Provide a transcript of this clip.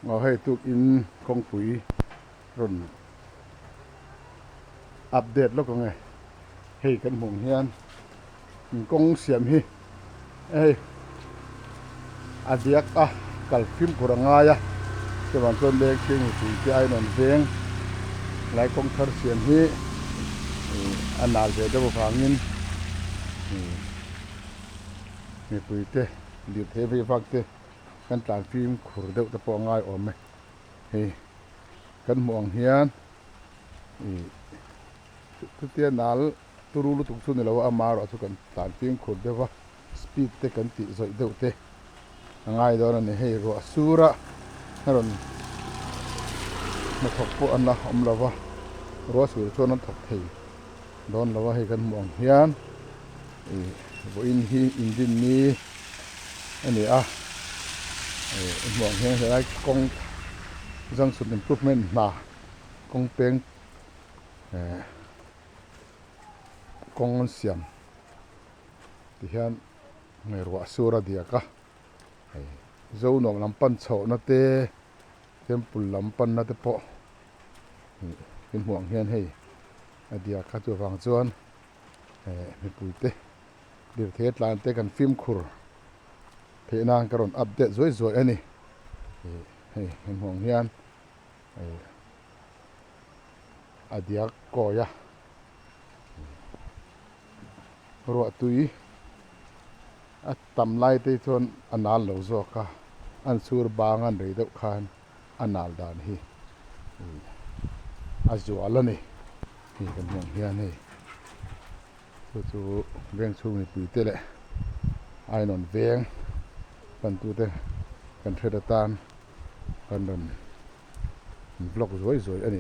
ngồi hay tụt in công quỷ rồi update lúc này hay cái mùng hiền công siam hi ê diak kal fimkhur ngai cái bạn tuân lên khi người tụi ai nón veng lại công thar siam hi anh nào về đâu avangin người tụi te lirthei về vác te kan tlan fimkhur đâu ta po ngai om me hey kan mong hian tu tia nal turulu tuk chu ni lo amaro chu kan tlan fimkhur dewa speed te kan ti zoi deuh te ngai do na ni hei ro asura haron na thok po anna om lawa ro sur chu nan thok thei don lawa hei kan mong hian bo in hi indin ni ani mong hian lai kong jang sun improvement na kong peng kong siam ti hian ngai ro asura diaka zo nong lampan chho na te temple lampan na te po in huang hian hei adia kha chu wang chuan mi puite lirthei tlan te kan fimkhur phena karon update zoi zoi ani hei in huang hian adia ko ya ro tui tam lai te chon anal lo zo ka an sur bang an rei deuh khan anal dan hi azuala ni hi kan mong hian hei chu veng chu mi pui te le ai non veng kan tu te kan theda tan kan don vlog zoi zoi ani